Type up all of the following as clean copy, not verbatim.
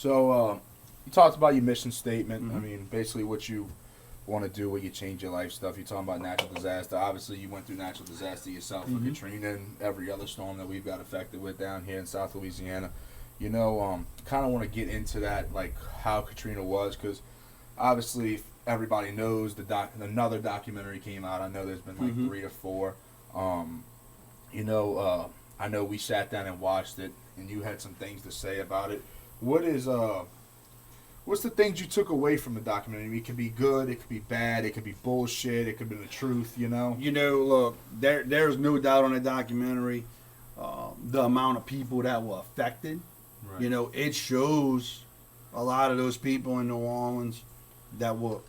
So you talked about your mission statement. Mm-hmm. I mean, basically what you want to do with your change your life stuff. You're talking about natural disaster. Obviously, you went through natural disaster yourself with Katrina and every other storm that we've got affected with down here in South Louisiana. Kind of want to get into that, like how Katrina was, because obviously everybody knows another documentary came out. I know there's been like 3 or 4. I know we sat down and watched it, and you had some things to say about it. What's the things you took away from the documentary? I mean, it could be good, it could be bad, it could be bullshit, it could be the truth, Look, there's no doubt on the documentary the amount of people that were affected. Right. It shows a lot of those people in New Orleans that were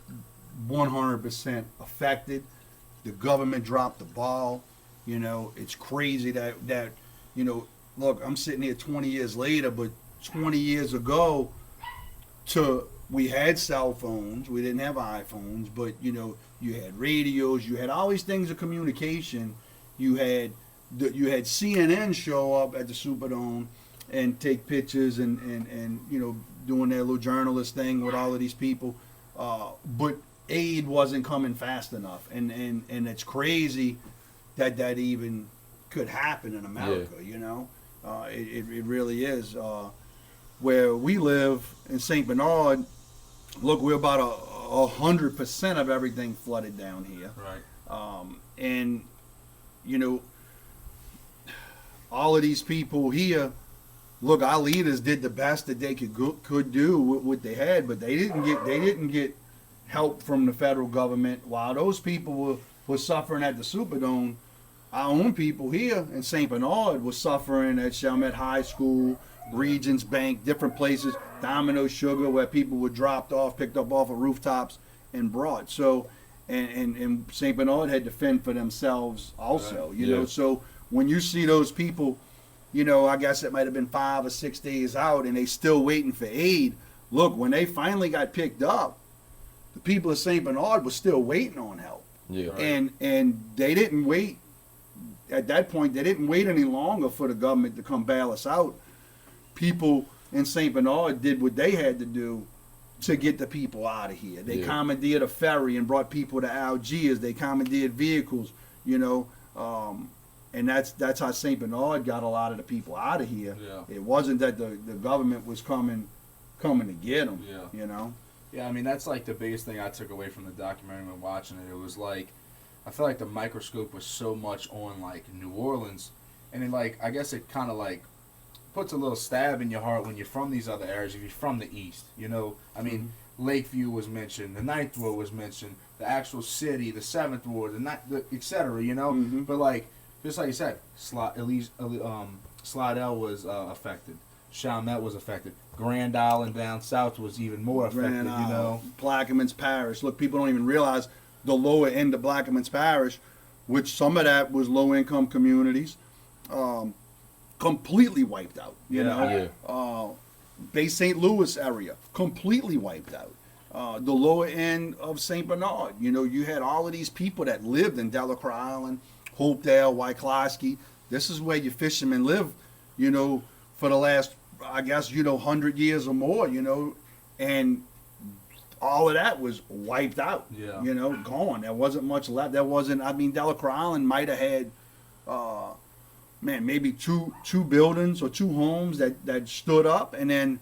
100% affected. The government dropped the ball. It's crazy that look, I'm sitting here 20 years later, but 20 years ago, we had cell phones. We didn't have iPhones, but you had radios. You had all these things of communication. You had CNN show up at the Superdome and take pictures and doing their little journalist thing with all of these people. But aid wasn't coming fast enough, and it's crazy that even could happen in America. Yeah. It really is. Where we live in St. Bernard, look, we're about 100% of everything flooded down here. Right. And all of these people here, look, our leaders did the best that they could do with what they had, but they didn't get help from the federal government. While those people were suffering at the Superdome, our own people here in St. Bernard were suffering at Chalmette High School, Regions Bank, different places, Domino Sugar, where people were dropped off, picked up off of rooftops, and brought. So, and St. Bernard had to fend for themselves also, right. you know. So when you see those people, I guess it might have been 5 or 6 days out, and they still waiting for aid. Look, when they finally got picked up, the people of St. Bernard were still waiting on help. Yeah. Right. And they didn't wait. At that point, they didn't wait any longer for the government to come bail us out. People in St. Bernard did what they had to do to get the people out of here. They commandeered a ferry and brought people to Algiers. They commandeered vehicles, and that's how St. Bernard got a lot of the people out of here. Yeah. It wasn't that the government was coming to get them. Yeah. Yeah, I mean, that's like the biggest thing I took away from the documentary when watching it. It was like, I feel like the microscope was so much on like New Orleans, and then I guess it kind of like puts a little stab in your heart when you're from these other areas. If you're from the East, I mean, Lakeview was mentioned, the Ninth Ward was mentioned, the actual city, the Seventh Ward, etc. But just like you said, Slidell was affected. Chalmette was affected. Grand Island down south was even more affected. Plaquemines Parish. Look, people don't even realize the lower end of Plaquemines Parish, which some of that was low-income communities, completely wiped out. Bay St. Louis area, completely wiped out. The lower end of St. Bernard, you had all of these people that lived in Delacroix Island, Hopedale, Wyclosky. This is where your fishermen live, for the last, I guess, 100 years or more, and all of that was wiped out, gone. There wasn't much left. Delacroix Island might have had, maybe two buildings or 2 homes that stood up, and then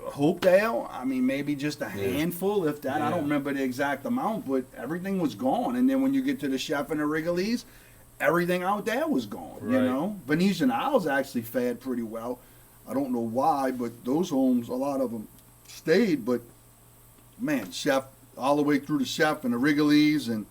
Hopedale, maybe just a handful, if that. I don't remember the exact amount, but everything was gone. And then when you get to the Chef and the Wrigley's, everything out there was gone, right. Venetian Isles actually fared pretty well. I don't know why, but those homes, a lot of them stayed, but man, Chef, all the way through the Chef and the Wrigley's, and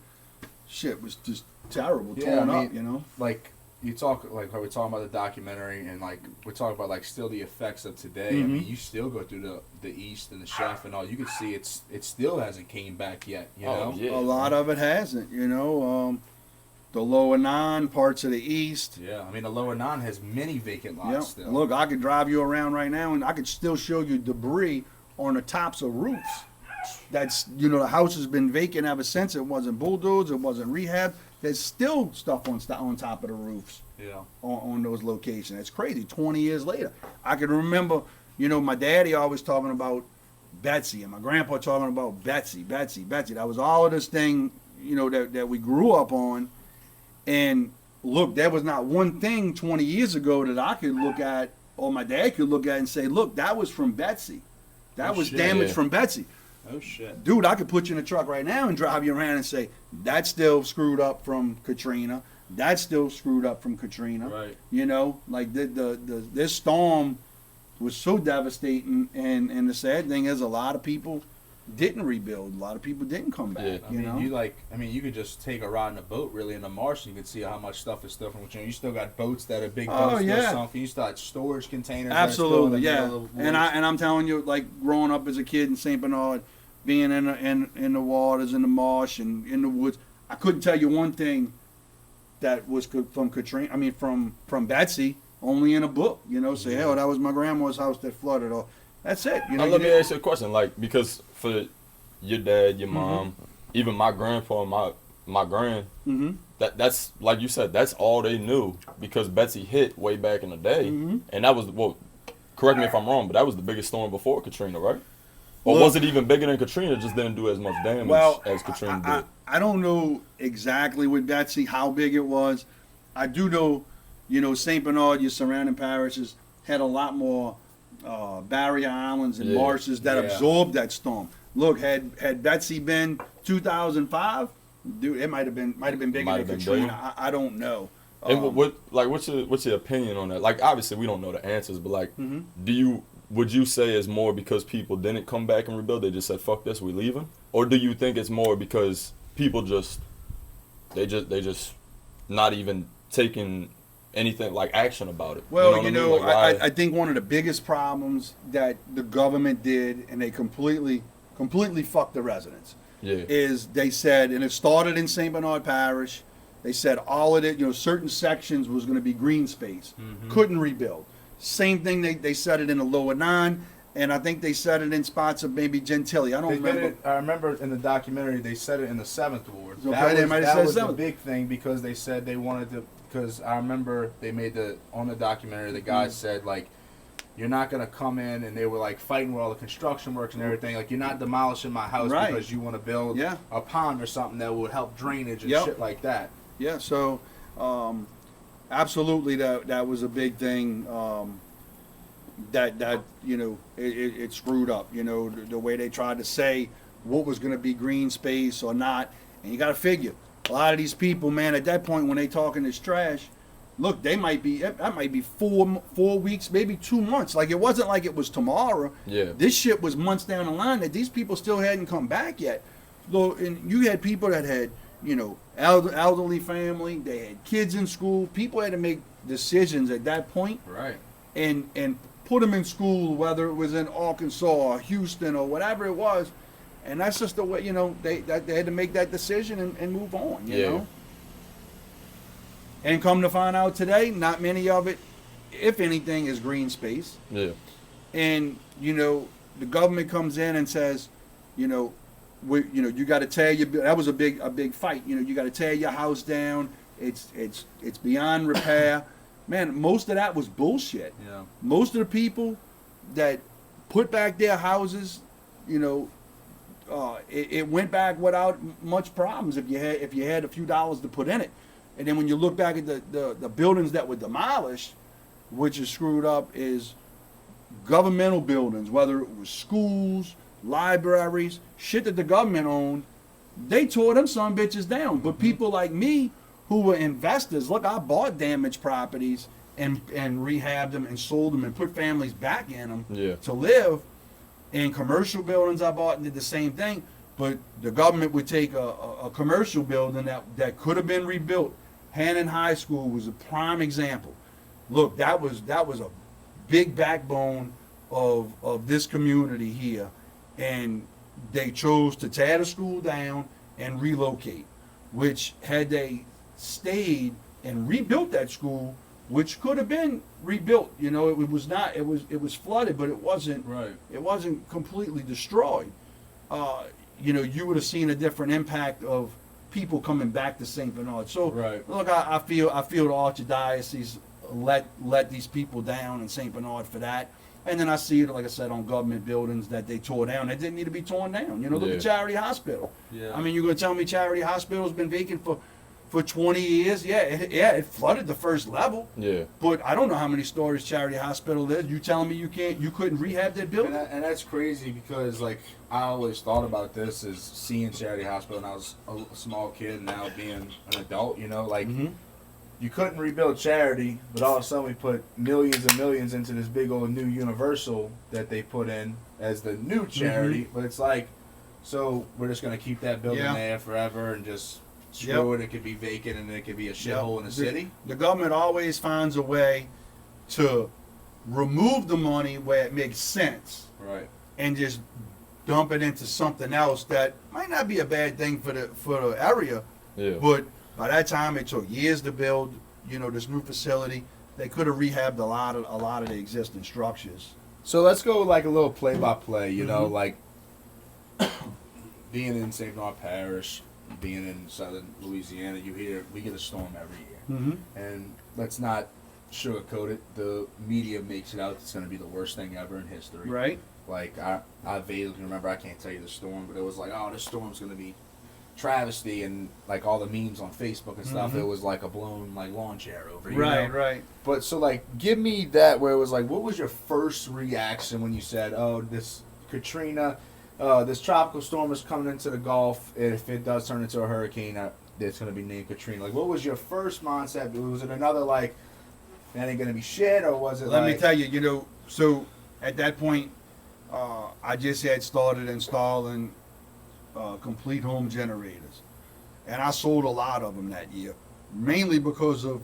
shit was just terrible, torn up, Like, you talk, like, how we're talking about the documentary, and, we're talking about, still the effects of today. Mm-hmm. I mean, you still go through the East and the Chef and all. You can see it still hasn't came back yet, Oh, yeah. A lot of it hasn't, the lower 9 parts of the East. Yeah, I mean, the lower 9 has many vacant lots still. Look, I could drive you around right now, and I could still show you debris on the tops of roofs. That's, the house has been vacant ever since. It wasn't bulldozed, it wasn't rehab. There's still stuff on top of the roofs. Yeah. On those locations. It's crazy. 20 years later, I can remember You know, my daddy always talking about Betsy, and my grandpa talking about Betsy. That was all of this thing, you know, that we grew up on. And look, there was not one thing 20 years ago that I could look at, or my dad could look at and say, look, that was from Betsy. That was damage from Betsy. Oh, shit. Dude, I could put you in a truck right now and drive you around and say, that's still screwed up from Katrina. That's still screwed up from Katrina. Right. You know, like this storm was so devastating. And the sad thing is a lot of people didn't rebuild. A lot of people didn't come back. Yeah. You could just take a ride in a boat really in the marsh and you could see how much stuff is still from Katrina. You still got boats that are big boats still sunken. You still got storage containers. Absolutely, yeah. And I'm telling you, like growing up as a kid in St. Bernard, being in the waters, in the marsh, and in the woods, I couldn't tell you one thing that was from Katrina. I mean, from Betsy, only in a book. You know, say, hell, that was my grandma's house that flooded. Or that's it. You know. Now, let me ask you a question, like, because for your dad, your mom, even my grandpa, my grand, that's like you said, that's all they knew because Betsy hit way back in the day, and that was correct me if I'm wrong, but that was the biggest storm before Katrina, right? Or was it even bigger than Katrina? Just didn't do as much damage as Katrina did. I don't know exactly with Betsy how big it was. I do know, you know, St. Bernard, your surrounding parishes had a lot more barrier islands and marshes that absorbed that storm. Look, had Betsy been 2005, dude, it might have been bigger than Katrina. I don't know. And what's your opinion on that? Like, obviously we don't know the answers, but like, would you say it's more because people didn't come back and rebuild? They just said, "Fuck this, we leaving," or do you think it's more because people just not even taking anything like action about it? Well, I think one of the biggest problems that the government did, and they completely fucked the residents, is they said, and it started in St. Bernard Parish, they said all of it, you know, certain sections was going to be green space, couldn't rebuild. Same thing, they said it in the lower 9, and I think they said it in spots of maybe Gentilly. I don't remember. I remember in the documentary they said it in the 7th ward. Okay, that was the big thing because they said they wanted to. Because I remember they made on the documentary, the guy said like, you're not gonna come in, and they were like fighting with all the construction works and everything. Like, you're not demolishing my house because you want to build a pond or something that would help drainage and shit like that. Yeah. So. Absolutely, that was a big thing. That you know it screwed up. You know the way they tried to say what was going to be green space or not, and you got to figure a lot of these people, man. At that point, when they talking this trash, look, that might be 4 weeks, maybe 2 months. Like it wasn't like it was tomorrow. Yeah. This shit was months down the line that these people still hadn't come back yet. So, and you had people that had, you know, elderly family, they had kids in school. People had to make decisions at that point, right? And put them in school, whether it was in Arkansas or Houston or whatever it was. And that's just the way, you know, they had to make that decision and move on, you know. And come to find out today, not many of it, if anything, is green space. Yeah. And you know, the government comes in and says, you know, you got to tear your. That was a big fight. You know, you got to tear your house down. It's beyond repair. Man, most of that was bullshit. Yeah. Most of the people that put back their houses, you know, it went back without much problems if you had a few dollars to put in it. And then when you look back at the buildings that were demolished, which is screwed up, is governmental buildings, whether it was schools, libraries, shit that the government owned, they tore them some bitches down. But people like me who were investors, look, I bought damaged properties and rehabbed them and sold them and put families back in them to live. In commercial buildings I bought and did the same thing. But the government would take a commercial building that could have been rebuilt. Hannon High School was a prime example. Look, that was a big backbone of this community here. And they chose to tear the school down and relocate, which had they stayed and rebuilt that school, which could have been rebuilt, you know, it was not, it was flooded, but it wasn't completely destroyed. You know, you would have seen a different impact of people coming back to St. Bernard. So look, I feel the Archdiocese let these people down in St. Bernard for that. And then I see it, like I said, on government buildings that they tore down. They didn't need to be torn down. You know, look Yeah. at Charity Hospital. Yeah. I mean, you're going to tell me Charity Hospital's been vacant for 20 years? Yeah, it flooded the first level. Yeah. But I don't know how many stories Charity Hospital is. You telling me you couldn't rehab that building? And that's crazy because, like, I always thought about this as seeing Charity Hospital when I was a small kid and now being an adult, you know? Like, Mhm. you couldn't rebuild Charity, but all of a sudden we put millions and millions into this big old new Universal that they put in as the new charity. But it's like, so we're just going to keep that building Yeah. there forever and just screw it. It could be vacant and it could be a shithole in the city. The government always finds a way to remove the money where it makes sense Right. and just dump it into something else that might not be a bad thing for the area, Yeah. but by that time it took years to build, you know, this new facility. They could have rehabbed a lot of the existing structures. So let's go like a little play-by-play, you know, Mhm. like being in St. Bernard Parish, being in southern Louisiana, we get a storm every year. Mm-hmm. And let's not sugarcoat it. The media makes it out it's going to be the worst thing ever in history. Right? Like, I vaguely remember, I can't tell you the storm, but it was like, oh, this storm's going to be travesty, and like all the memes on Facebook and stuff, Mhm. it was like a blown like lawn chair over, you Right, know? right. But so like, give me that where it was like, what was your first reaction when you said, oh, this Katrina, this tropical storm is coming into the Gulf, and if it does turn into a hurricane, it's going to be named Katrina. Like, what was your first mindset? Was it another like, that ain't going to be shit, or was it Let like... me tell you, you know, so at that point, I just had started installing complete home generators. And I sold a lot of them that year, mainly because of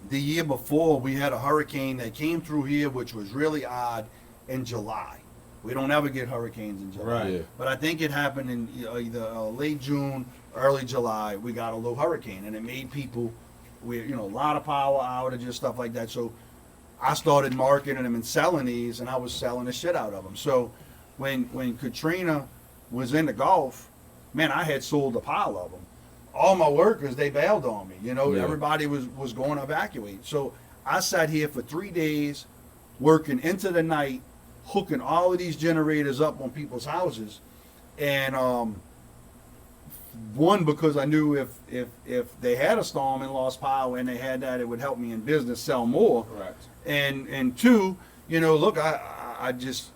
the year before we had a hurricane that came through here, which was really odd, in July. We don't ever get hurricanes in July. Right. Yeah. But I think it happened in either late June, early July. We got a low hurricane, and it made people, a lot of power outages, stuff like that. So I started marketing them and selling these, and I was selling the shit out of them. So when Katrina was in the Gulf, man, I had sold a pile of them. All my workers, they bailed on me. You know, Yeah. everybody was going to evacuate. So I sat here for 3 days, working into the night, hooking all of these generators up on people's houses, and one, because I knew if they had a storm and lost power and they had that, it would help me in business sell more. Correct. And two, look, I just,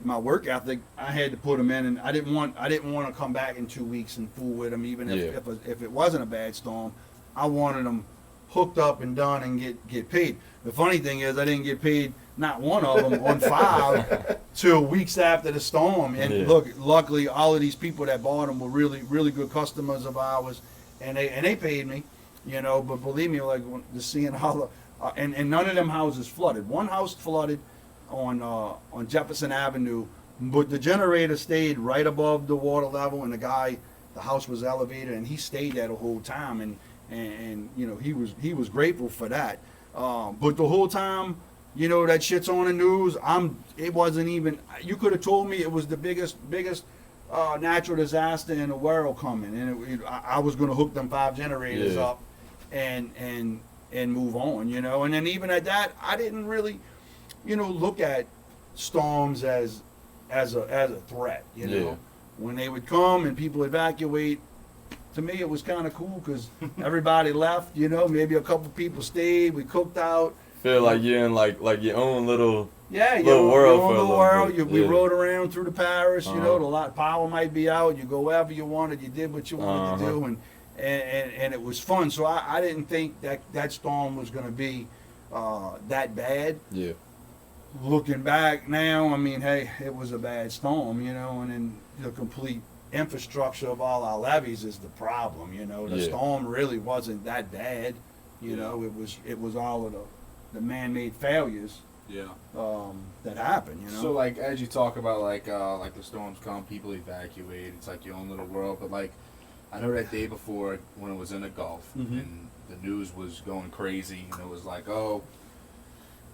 my work ethic, I had to put them in, and I didn't want to come back in 2 weeks and fool with them, even if it wasn't a bad storm. I wanted them hooked up and done and get paid. The funny thing is, I didn't get paid, not one of them, on 5 till weeks after the storm. And Yeah. look, luckily, all of these people that bought them were really, really good customers of ours, and they paid me, But believe me, like just seeing all the and none of them houses flooded. One house flooded on Jefferson Avenue, but the generator stayed right above the water level, and the house was elevated, and he stayed there the whole time, and he was grateful for that. But the whole time, that shit's on the news. It wasn't even. You could have told me it was the biggest natural disaster in the world coming, and I was going to hook them 5 generators up, and move on, And then even at that, I didn't really, look at storms as a threat, Yeah. When they would come and people evacuate, to me it was kind of cool because everybody left, maybe a couple people stayed, we cooked out. Feel like you're in like your own little Little world your for a own little world. bit. We Yeah. rode around through the parish, Uh-huh. the lot power might be out, you go wherever you wanted, you did what you wanted to do, and it was fun. So I didn't think that storm was going to be that bad. Yeah. Looking back now, I mean, hey, it was a bad storm, and then the complete infrastructure of all our levees is the problem, The Yeah. storm really wasn't that bad, it was all of the man-made failures Yeah. that happened, So like, as you talk about like the storms come, people evacuate. It's like your own little world. But like, I know that day before when it was in the Gulf Mhm. and the news was going crazy, and it was like, oh,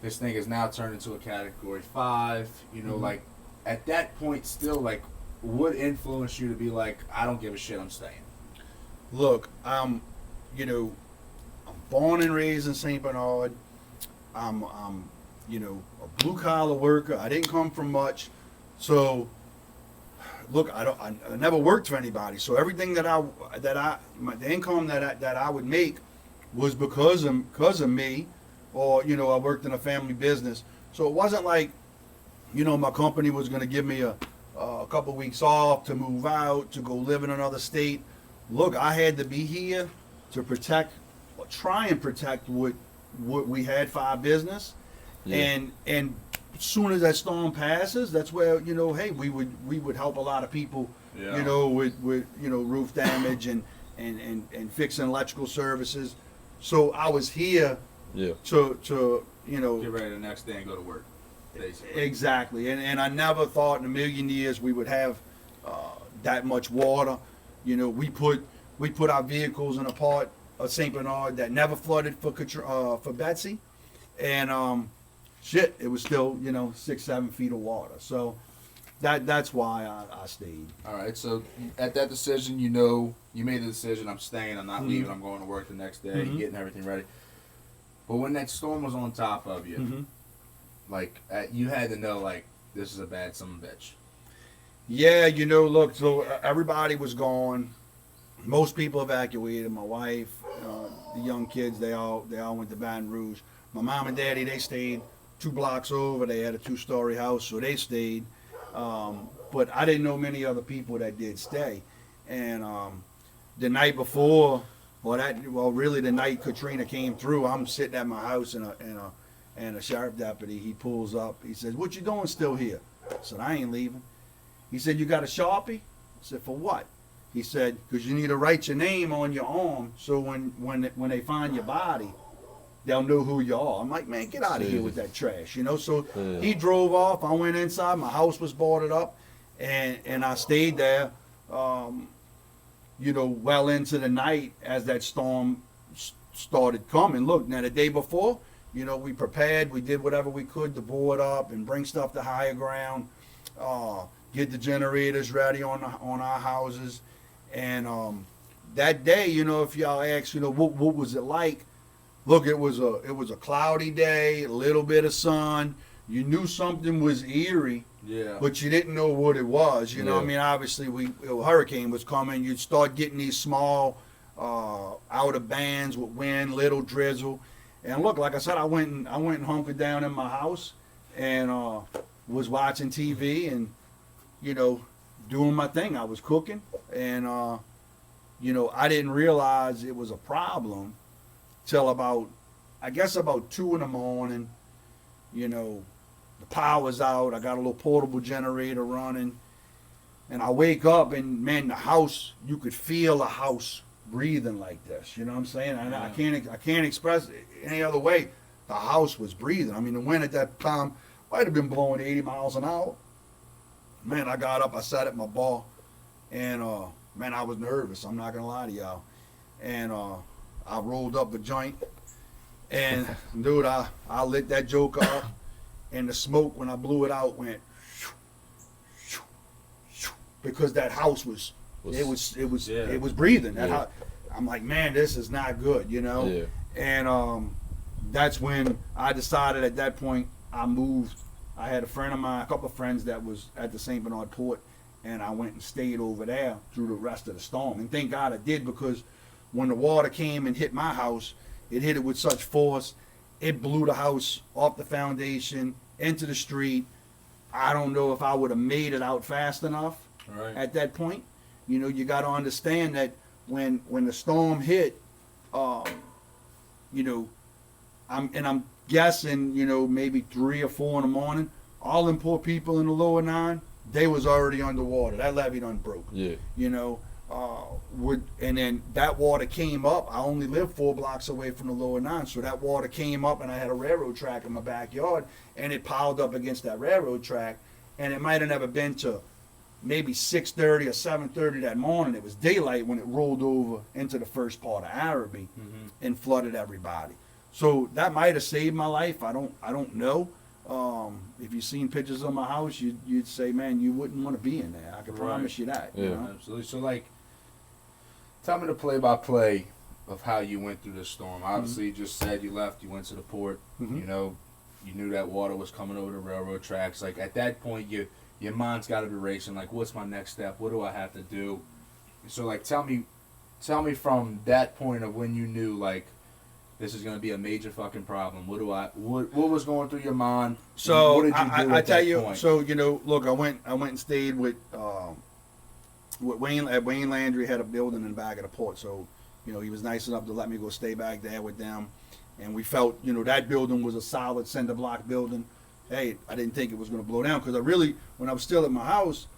this thing is now turned into a Category 5. Mhm. Like at that point, still like, what influenced you to be like, I don't give a shit, I'm staying? Look, I'm born and raised in St. Bernard. I'm a blue collar worker. I didn't come from much, so look, I never worked for anybody. So everything the income that I would make was because of me, or I worked in a family business. So it wasn't like my company was going to give me a couple weeks off to move out, to go live in another state. Look, I had to be here to protect, or try and protect what we had for our business. Yeah. And as soon as that storm passes, that's where hey, we would help a lot of people, with roof damage and fixing electrical services. So I was here to get ready the next day and go to work. Basically. Exactly, and I never thought in a million years we would have that much water. We put our vehicles in a part of St. Bernard that never flooded for Betsy, and it was still 6-7 feet of water. So that's why I stayed. All right, so at that decision, you made the decision. I'm staying. I'm not leaving. I'm going to work the next day, getting everything ready. But when that storm was on top of you. You had to know, this is a bad son of a bitch. Yeah, look, so everybody was gone. Most people evacuated. My wife, the young kids, they all went to Baton Rouge. My mom and daddy, they stayed 2 blocks over. They had a 2-story house, so they stayed. But I didn't know many other people that did stay. And the night before, really the night Katrina came through, I'm sitting at my house and a sheriff deputy, he pulls up. He says, "What you doing still here?" I said, "I ain't leaving." He said, "You got a Sharpie?" I said, "For what?" He said, "Because you need to write your name on your arm, so when they find your body, they'll know who you are." I'm like, "Man, get out of here with that trash," So he drove off. I went inside. My house was boarded up, and I stayed there, well into the night as that storm started coming. Look, now the day before, we prepared. We did whatever we could to board up and bring stuff to higher ground, get the generators ready on our houses. And that day, if y'all ask, what was it like? Look, it was a cloudy day, a little bit of sun. You knew something was eerie, but you didn't know what it was. I mean, obviously, a hurricane was coming. You'd start getting these small outer bands with wind, little drizzle. And look, like I said, I went and hunkered down in my house and was watching TV and, doing my thing. I was cooking and, I didn't realize it was a problem till about 2 in the morning. The power's out. I got a little portable generator running. And I wake up and, man, the house, you could feel the house breathing like this, you know what I'm saying? And I can't express it any other way. The house was breathing. I mean, the wind at that time might have been blowing 80 miles an hour. Man, I got up, I sat at my bar, and man, I was nervous. I'm not gonna lie to y'all. And I rolled up a joint, and dude, I lit that joker up, and the smoke when I blew it out went, because that house was breathing. I'm like, man, this is not good, Yeah. And that's when I decided at that point I moved. I had a couple of friends that was at the St. Bernard port, and I went and stayed over there through the rest of the storm. And thank God I did, because when the water came and hit my house, it hit it with such force, it blew the house off the foundation into the street. I don't know if I would have made it out fast enough at that point. You got to understand that when the storm hit, I'm guessing, maybe 3 or 4 in the morning, all them poor people in the lower 9, they was already underwater. That levee done broke. Yeah. And then that water came up. I only lived 4 blocks away from the lower 9, so that water came up, and I had a railroad track in my backyard, and it piled up against that railroad track, and it might have never been to maybe 6:30 or 7:30 that morning. It was daylight when it rolled over into the first part of Araby and flooded everybody. So that might have saved my life. I don't know. If you've seen pictures of my house, you'd say, man, you wouldn't want to be in there. I can promise you that. Yeah, absolutely. So, tell me the play-by-play of how you went through this storm. Obviously, you just said you left, you went to the port. you knew that water was coming over the railroad tracks. Like at that point, your mind's got to be racing. Like, what's my next step? What do I have to do? So like, tell me from that point of when you knew like this is gonna be a major fucking problem. What was going through your mind? So what did you do I at tell that you. point? So look, I went and stayed with Wayne. Wayne Landry had a building in the back of the port. So he was nice enough to let me go stay back there with them, and we felt that building was a solid cinder block building. Hey, I didn't think it was going to blow down because when I was still at my house,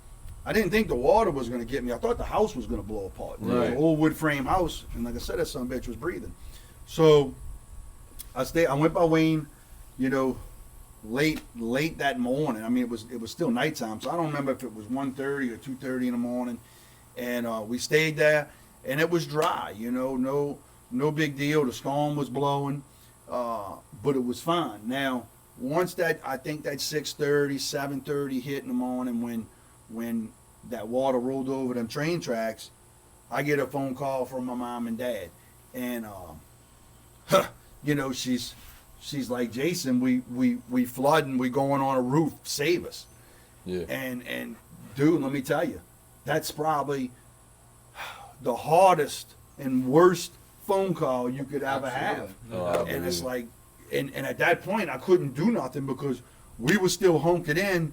I didn't think the water was going to get me. I thought the house was going to blow apart. It was an old wood frame house, and like I said, that son of a bitch was breathing. So I went by Wayne, late that morning. I mean, it was still nighttime, so I don't remember if it was 1:30 or 2:30 in the morning. And we stayed there, and it was dry. No big deal. The storm was blowing, but it was fine. Now, once I think that 6:30, 7:30 hit in the morning when that water rolled over them train tracks, I get a phone call from my mom and dad, and she's like, Jason, we flooding, we going on a roof, save us. Yeah. And dude, let me tell you, that's probably the hardest and worst phone call you could ever have. And it's like, and at that point I couldn't do nothing because we were still hunkered in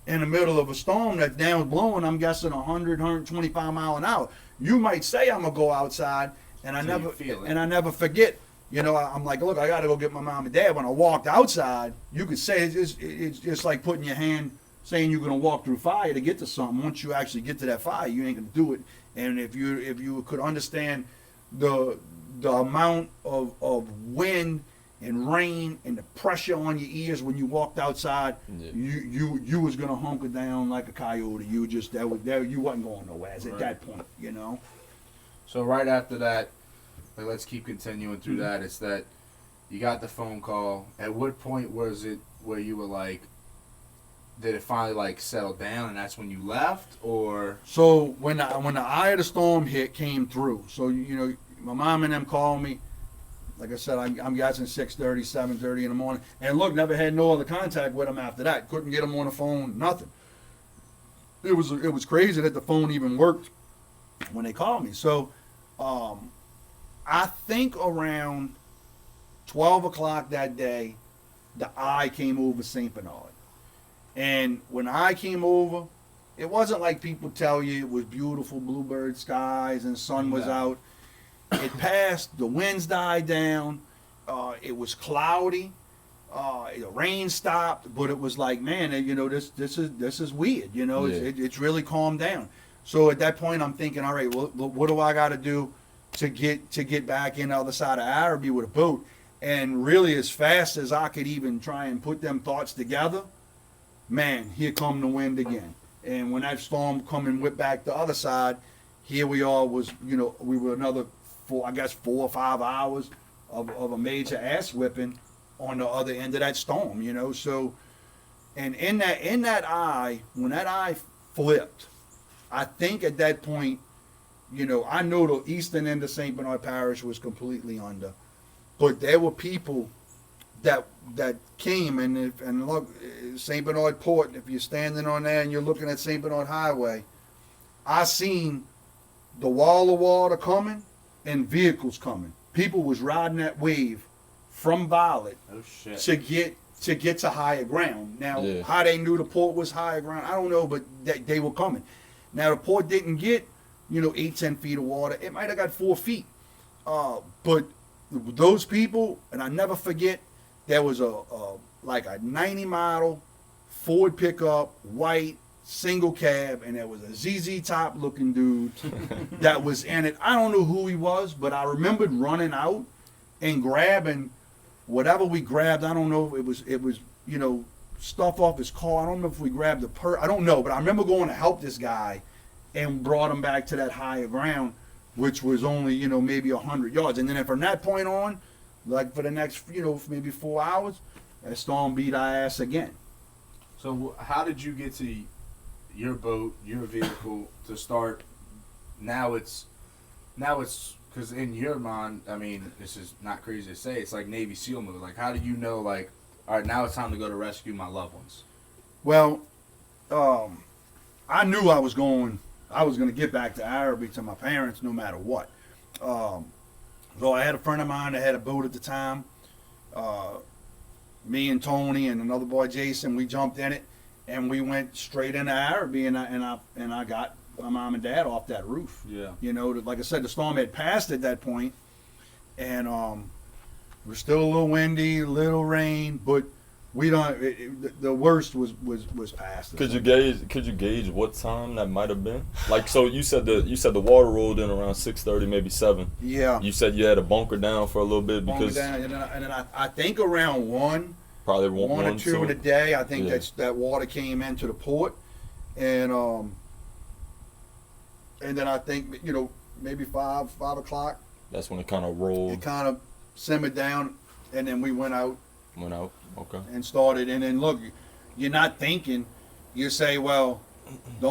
the middle of a storm that's now blowing, I'm guessing 100, 125 mile an hour. You might say I'm gonna go outside, and I never forget. I'm like, look, I got to go get my mom and dad. When I walked outside, you could say it's just like putting your hand, saying you're going to walk through fire to get to something. Once you actually get to that fire, you ain't going to do it. And if you could understand the amount of wind and rain and the pressure on your ears when you walked outside, you was going to hunker down like a coyote. You just you wasn't going nowhere at that point, So right after that, like, let's keep continuing through that. It's that you got the phone call. At what point was it where you were like, did it finally like settle down and that's when you left, or? So when the eye of the storm came through. So my mom and them called me. Like I said, I'm guessing 6:30, 7:30 in the morning. And look, never had no other contact with them after that. Couldn't get them on the phone, nothing. It was crazy that the phone even worked when they called me. So. I think around 12 o'clock that day, the eye came over St. Bernard. And when I came over, it wasn't like people tell you it was beautiful bluebird skies and sun was out. It passed, the winds died down, it was cloudy, the rain stopped, but it was like, man, this is weird, it's really calmed down. So at that point, I'm thinking, all right, well, what do I got to do to get back in the other side of Araby with a boat? And really, as fast as I could even try and put them thoughts together, man, here come the wind again. And when that storm come and whipped back the other side, here we are we were another 4 or 5 hours of a major ass whipping on the other end of that storm, So, and in that eye, when that eye flipped, I think at that point, I know the eastern end of St. Bernard Parish was completely under, but there were people that came and look, St. Bernard Port, if you're standing on there and you're looking at St. Bernard Highway, I seen the wall of water coming and vehicles coming. People was riding that wave from Violet to get to higher ground. Now, how they knew the port was higher ground, I don't know, but they were coming. Now, the port didn't get 8-10 feet of water. It might have got 4 feet. But those people, and I never forget, there was a 90 model Ford pickup, white, single cab, and there was a ZZ Top looking dude that was in it. I don't know who he was, but I remembered running out and grabbing whatever we grabbed. I don't know if it was stuff off his car. I don't know if we grabbed the purse. I don't know, but I remember going to help this guy and brought him back to that higher ground, which was only, maybe 100 yards. And then from that point on, like for the next, maybe 4 hours, that storm beat our ass again. So how did you get to your boat, your vehicle to start? Now it's because in your mind, I mean, this is not crazy to say, it's like Navy SEAL mode. Like, how do you know, like, all all right, now it's time to go to rescue my loved ones? Well, I knew I was going to get back to Araby to my parents no matter what. So I had a friend of mine that had a boat at the time. Me and Tony and another boy Jason, we jumped in it and we went straight into Araby, and I got my mom and dad off that roof. Yeah. You know, like I said, the storm had passed at that point, and it was still a little windy, a little rain, but we don't. The worst was past. Could you gauge what time that might have been? Like, so you said the water rolled in around 6:30, maybe 7. Yeah. You said you had to bunker down for a little bit because down, and then I think around 1, probably one or two in the day. I think Yeah. that water came into the port, and then I think maybe 5 o'clock. That's when it kind of rolled. It kind of simmered down, and then we went out. Went out. Okay. And started, and then look, you're not thinking. You say, well, the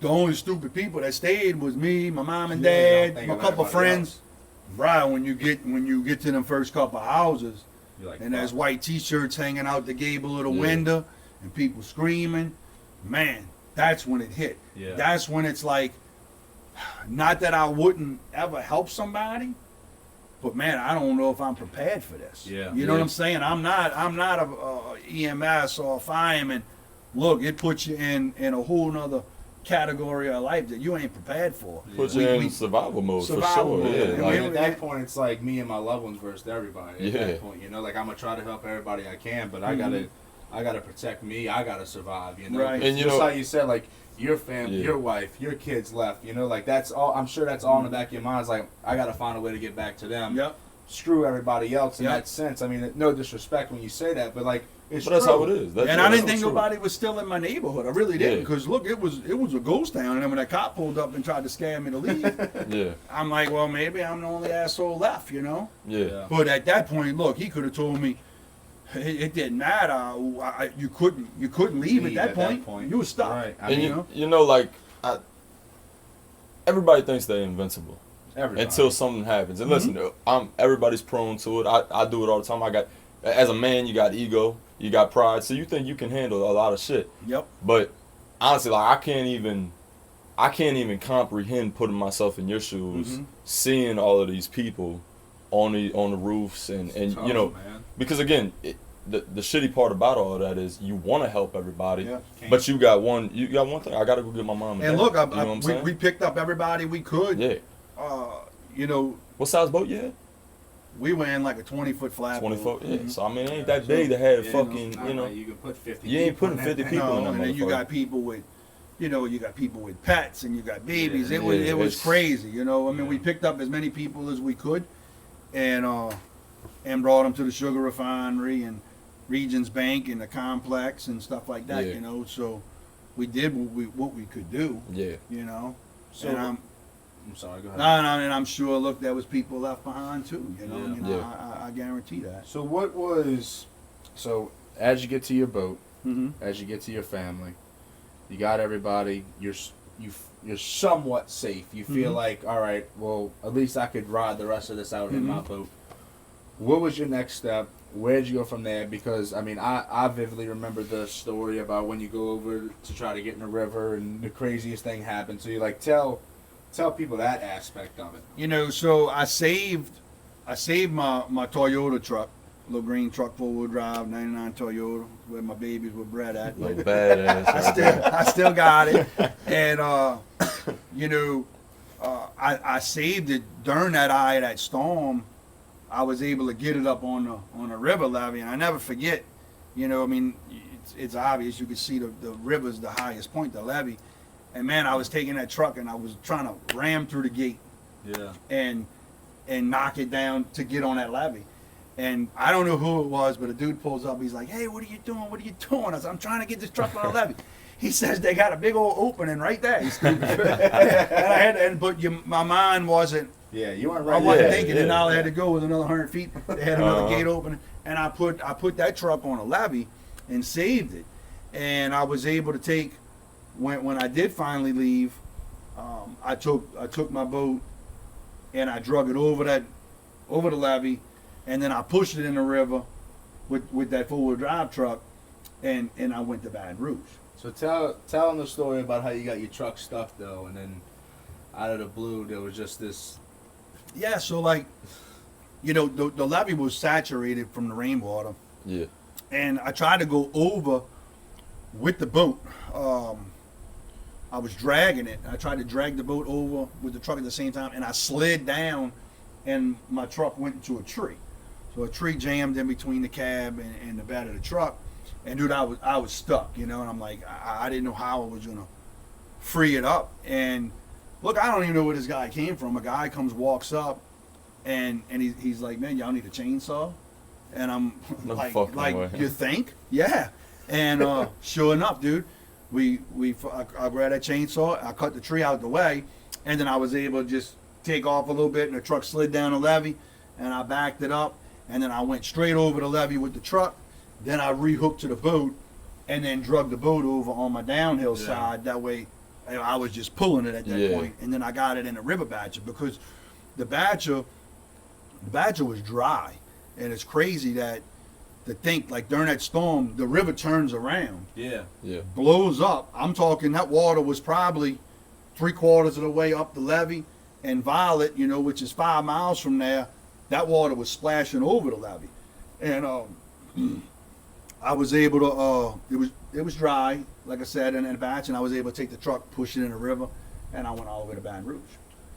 only stupid people that stayed was me, my mom and Yeah, you don't dad, think my of couple everybody friends. else. Right, when you get to them first couple houses, You're like, and there's fuck. white T-shirts hanging out the gable of the Yeah. window, and people screaming, man, that's when it hit. Yeah. That's when it's like, not that I wouldn't ever help somebody, but man, I don't know if I'm prepared for this. Yeah. You know what Yeah. I'm saying? I'm not a EMS or a fireman. Look, it puts you in a whole nother category of life that you ain't prepared for. Put We- you in we- survival mode survival for sure. mode. Yeah. And Like, we- at that point, it's like me and my loved ones versus everybody. At Yeah. that point, like I'm gonna try to help everybody I can, but Mhm. I gotta protect me. I gotta survive. You know, Right. And you just know- like you said, like your family, Yeah. your wife, your kids left. Like that's all. I'm sure that's all in the back of your mind. It's like I gotta find a way to get back to them. Yep. Screw everybody else in Yep. that sense. I mean, no disrespect when you say that, but like it's But that's true. how it is. That's And I didn't so think true. nobody was still in my neighborhood. I really didn't, Yeah. because look, it was a ghost town. And then when that cop pulled up and tried to scare me to leave, Yeah. I'm like, well, maybe I'm the only asshole left, Yeah. Yeah. But at that point, look, he could have told me it didn't matter. You couldn't leave at that point. You were stuck. Right. I And mean, you know, like everybody thinks they're invincible. everybody. Until something happens. And listen, everybody's prone to it. I do it all the time. As a man, you got ego, you got pride, so you think you can handle a lot of shit. Yep. But honestly, like I can't even comprehend putting myself in your shoes, seeing all of these people on the roofs and Tough, you know, man. because again, the shitty part about all of that is you want to help everybody, Yeah. but you got one thing. I gotta go get my mom. And dad. look, you know what I'm saying? we picked up everybody we could. Yeah. What size boat you had? We were in like a 20-foot flat. 20 boat. foot. Yeah. So I mean, it ain't that big to have Yeah, fucking, no, you know. you can put 50. You ain't people putting in 50 that people thing. in that And then you motherfucker. got people with, you got people with pets, and you got babies. Yeah, it was it's- crazy. I mean, we picked up as many people as we could, and brought them to the sugar refinery and Regions Bank and the complex and stuff like that. Yeah. So we did what we could do. Yeah. So And I'm sorry. Go ahead. and I'm sure. Look, there was people left behind too. Yeah. I guarantee that. So what was? So as you get to your boat, Mm-hmm. as you get to your family, you got everybody. You're somewhat safe. You feel Mhm. like, all right, well, at least I could ride the rest of this out in my Mhm. boat. What was your next step? Where'd you go from there? Because I mean, I vividly remember the story about when you go over to try to get in the river and the craziest thing happened. So you like tell people that aspect of it. So I saved my Toyota truck, little green truck, 4-wheel drive, 99 Toyota, where my babies were bred at. Little badass. I still got it, and I saved it during that eye of that storm. I was able to get it up on the river levee, and I never forget. I mean, it's obvious. You can see the river's the highest point, the levee, and man, I was taking that truck and I was trying to ram through the gate Yeah. and knock it down to get on that levee. And I don't know who it was, but a dude pulls up. He's like, "Hey, what are you doing? What are you doing?" I said, "I'm trying to get this truck on the levee." He says, "They got a big old opening right there." He's stupid. But my mind wasn't. Yeah, you weren't I right. wasn't Yeah, thinking, yeah. and all I had to go was another 100 feet. They had another Uh-huh. gate opening, and I put that truck on a levee and saved it. And I was able to take when I did finally leave. I took my boat and I drug it over the levee, and then I pushed it in the river, with that 4-wheel drive truck, and I went to Baton Rouge. So tell them the story about how you got your truck stuffed though, and then out of the blue there was just this. Yeah, so like, you know, the levee was saturated from the rainwater. Yeah. And I tried to go over with the boat. I was dragging it. I tried to drag the boat over with the truck at the same time, and I slid down, and my truck went into a tree. So a tree jammed in between the cab and the bed of the truck, and dude, I was stuck, you know. And I'm like, I didn't know how I was gonna free it up. And look, I don't even know where this guy came from. A guy walks up, and he's like, man, y'all need a chainsaw. And I'm No like, fucking way. you think? Yeah. And sure enough, dude, I grabbed that chainsaw, I cut the tree out the way, and then I was able to just take off a little bit, and the truck slid down the levee, and I backed it up, and then I went straight over the levee with the truck. Then I rehooked to the boat, and then drug the boat over on my downhill side. That way, I was just pulling it at that point, and then I got it in the river Badger, because the Badger was dry. And it's crazy to think, like, during that storm, the river turns around. Yeah. Yeah. Blows up. I'm talking that water was probably 3/4 of the way up the levee. And Violet, you know, which is 5 miles from there, that water was splashing over the levee. And I was able to, it was dry, like I said, in a batch, and I was able to take the truck, push it in the river, and I went all the way to Baton Rouge.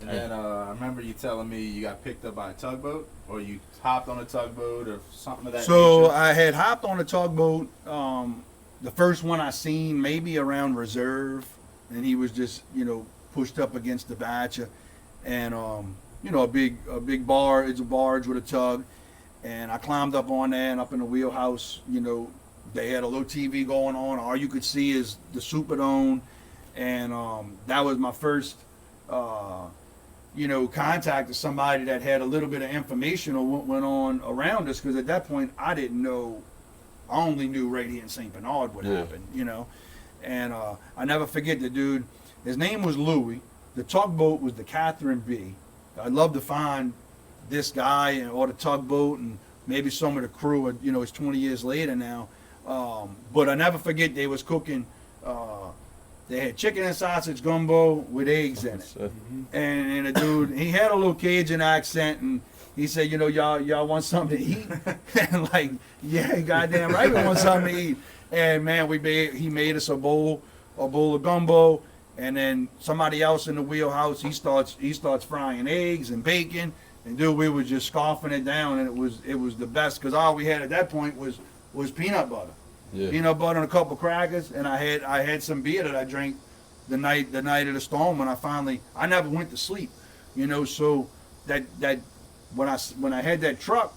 And then I remember you telling me you got picked up by a tugboat, or you hopped on a tugboat, or something of that So nature. I had hopped on a tugboat. The first one I seen maybe around Reserve, and he was just, you know, pushed up against the Batcher, and you know, a big bar. It's a barge with a tug, and I climbed up on there and up in the wheelhouse. You know, they had a little TV going on. All you could see is the Superdome, and that was my first. You know, contacted somebody that had a little bit of information on what went on around us, because at that point I didn't know. I only knew right here in St. Bernard what happened, you know. And I never forget the dude. His name was Louis. The tugboat was the Catherine B. I'd love to find this guy or the tugboat and maybe some of the crew. You know, it's 20 years later now. But I never forget they was cooking. They had chicken and sausage gumbo with eggs in it. And the dude, he had a little Cajun accent, and he said, you know, y'all want something to eat? And like, yeah, goddamn right, we want something to eat. And man, he made us a bowl of gumbo, and then somebody else in the wheelhouse, he starts frying eggs and bacon, and dude, we were just scoffing it down, and it was the best, because all we had at that point was peanut butter. Yeah. Peanut butter and a couple crackers, and I had some beer that I drank the night of the storm when I never went to sleep, you know. So that when I had that truck,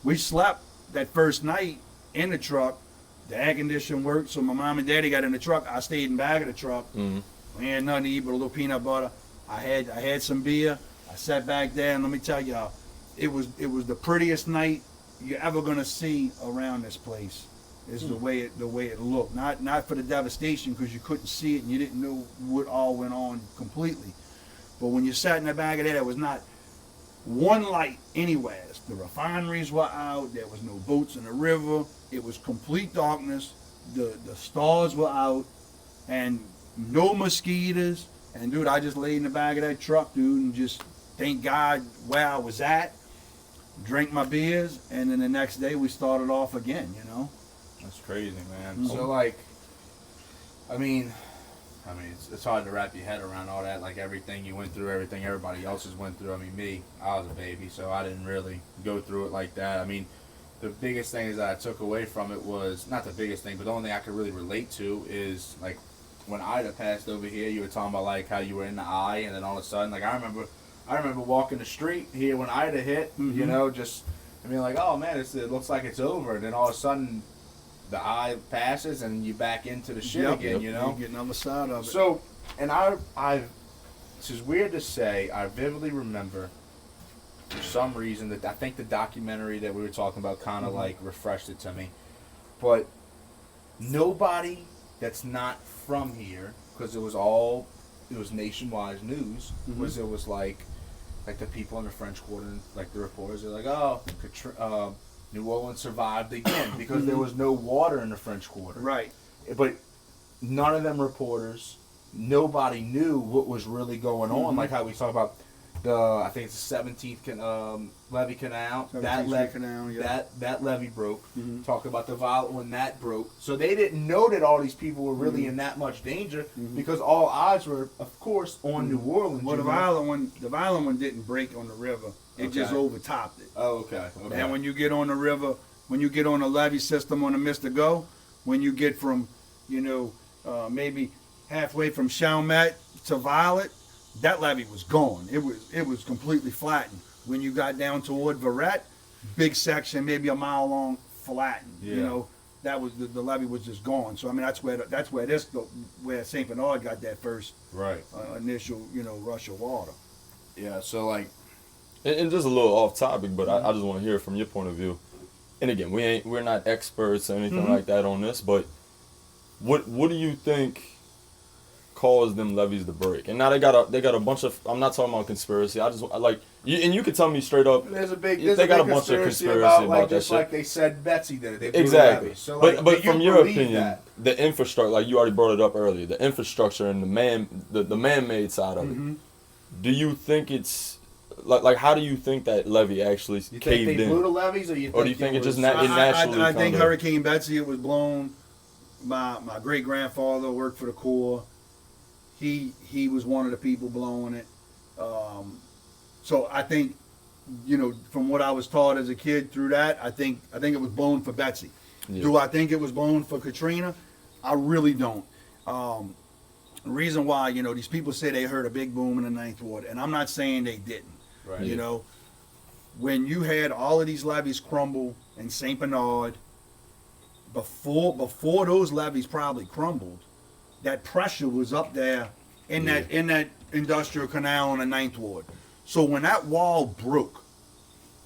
we slept that first night in the truck. The air conditioning worked, so my mom and daddy got in the truck. I stayed in the back of the truck. Mm-hmm. We had nothing to eat but a little peanut butter. I had some beer. I sat back there, and let me tell y'all, it was the prettiest night you're ever gonna see around this place. Is the way it looked. Not for the devastation, because you couldn't see it and you didn't know what all went on completely. But when you sat in the back of there was not one light anywhere. The refineries were out. There was no boats in the river. It was complete darkness. The stars were out, and no mosquitoes. And dude, I just laid in the back of that truck, dude, and just thank God where I was at. Drank my beers, and then the next day we started off again. You know. That's crazy, man. Mm-hmm. So like, I mean, it's hard to wrap your head around all that. Like everything you went through, everything everybody else has went through. I mean, I was a baby, so I didn't really go through it like that. I mean, the biggest thing that I took away from it was, not the biggest thing, but the only thing I could really relate to is like when Ida passed over here. You were talking about like how you were in the eye, and then all of a sudden, like I remember walking the street here when Ida hit. Mm-hmm. You know, just I mean, like, oh man, it looks like it's over, and then all of a sudden, the eye passes and you back into the shit again, you know? You're getting on the side of it. So, and this is weird to say, I vividly remember, for some reason, that I think the documentary that we were talking about kind of like refreshed it to me. But nobody that's not from here, because it was nationwide news, it was like the people in the French Quarter, like the reporters, they're like, oh, New Orleans survived again because there was no water in the French Quarter. Right. But none of them reporters, nobody knew what was really going on. Like how we talk about I think it's the 17th levee canal. 17th canal, yeah. That levee broke. Talk about the violent when that broke. So they didn't know that all these people were really in that much danger because all eyes were, of course, on New Orleans. Well, the violent one didn't break on the river. It just overtopped it. Oh, okay. And when you get on the river, when you get on the levee system on the Mr. Go, when you get from, maybe halfway from Chalmette to Violet, that levee was gone. It was completely flattened. When you got down toward Verret, big section, maybe a mile long, flattened. Yeah. That was the levee was just gone. So I mean that's where St. Bernard got that first initial rush of water. Yeah. So like, and just a little off topic, but I just want to hear it from your point of view. And again, we're not experts or anything like that on this, but what do you think caused them levees to break? And now they got a bunch of. I'm not talking about conspiracy. I like you, and you can tell me straight up. There's a big conspiracy about that just shit. like they said Betsy did it. They Exactly. So, like, but from your opinion, that? the infrastructure, like you already brought it up earlier, the infrastructure and the man-made side of it. Do you think it's like how do you think that levee actually you caved think they in? blew the levees, or you think Or do you think it just was, naturally? I think Hurricane Betsy, it was blown. My great grandfather worked for the Corps. He was one of the people blowing it. So I think, from what I was taught as a kid through that, I think it was blown for Betsy. Yeah. Do I think it was blown for Katrina? I really don't. The reason why, these people say they heard a big boom in the Ninth Ward, and I'm not saying they didn't. Right. When you had all of these levees crumble in St. Bernard, before those levees probably crumbled, that pressure was up there in that industrial canal on the Ninth Ward. So when that wall broke,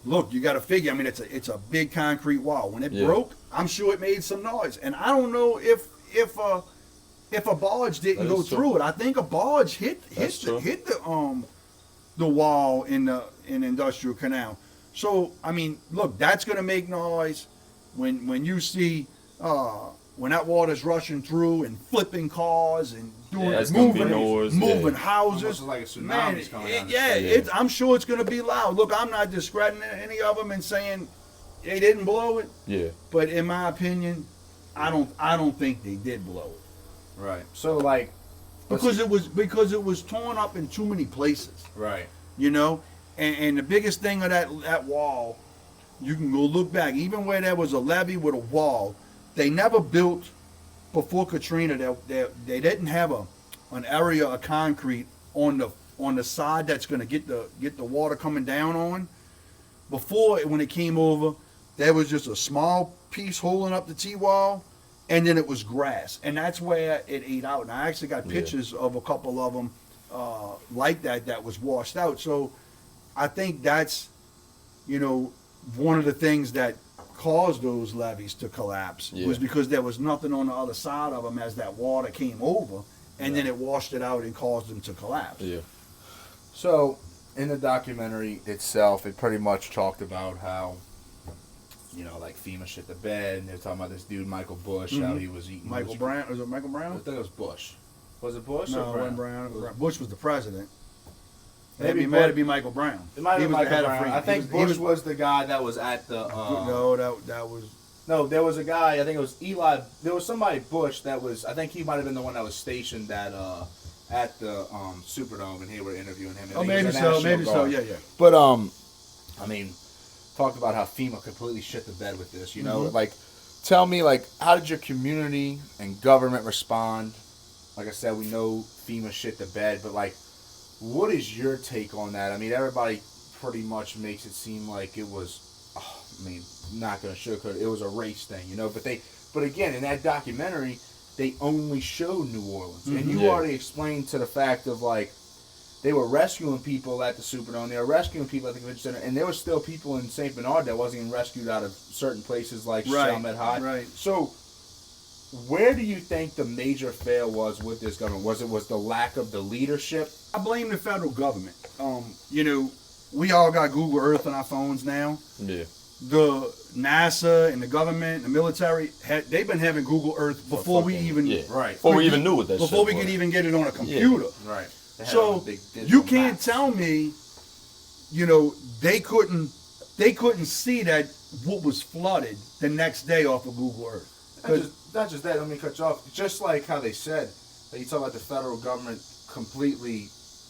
look, you got to figure. I mean, it's a big concrete wall. When it broke, I'm sure it made some noise, and I don't know if a barge didn't go through it. I think a barge hit the wall in the industrial canal. So I mean, look, that's gonna make noise when you see when that water's rushing through and flipping cars and moving houses. Almost like a tsunami's coming down. I'm sure it's gonna be loud. Look, I'm not discrediting any of them and saying they didn't blow it. Yeah. But in my opinion, I don't think they did blow it. Right. So like, because it was torn up in too many places. Right. And the biggest thing of that wall, you can go look back, even where there was a levee with a wall, they never built before Katrina. They didn't have an area of concrete on the side that's going to get the water coming down on. Before, when it came over, there was just a small piece holding up the T-wall, and then it was grass, and that's where it ate out. And I actually got pictures of a couple of them like that was washed out. So I think that's, one of the things that caused those levees to collapse was because there was nothing on the other side of them as that water came over, and then it washed it out and caused them to collapse. Yeah. So in the documentary itself, it pretty much talked about how, like FEMA shit the bed, and they're talking about this dude Michael Bush, how he was eating. Michael Brown? Was it Michael Brown? I think it was Bush. Was it Bush? No, or it wasn't Brown. Bush was the president. Maybe It might be Michael Brown. It might have been was the Michael head of Brown. FEMA. I think Bush was the guy that was at the. No, that was. No, there was a guy. I think it was Eli. There was somebody Bush that was. I think he might have been the one that was stationed at the Superdome, and he were interviewing him. Oh, maybe so. Yeah. But I mean, talked about how FEMA completely shit the bed with this. Like, tell me, like, how did your community and government respond? Like I said, we know FEMA shit the bed, but like, what is your take on that? I mean, everybody pretty much makes it seem like it was. Not gonna sugarcoat it. It was a race thing, But again, in that documentary, they only showed New Orleans, and you already explained to the fact of like they were rescuing people at the Superdome, they were rescuing people at the Convention Center, and there were still people in St. Bernard that wasn't even rescued out of certain places like Chalmette High. Right. So, where do you think the major fail was with this government? Was the lack of the leadership? I blame the federal government. We all got Google Earth on our phones now. Yeah. the NASA and the government, the military, they've been having Google Earth before we even before we even knew what that shit before we was. could even get it on a computer. Right. So you can't tell me, they couldn't see that what was flooded the next day off of Google Earth. Not just that. Let me cut you off. Just like how they said that you talk about the federal government completely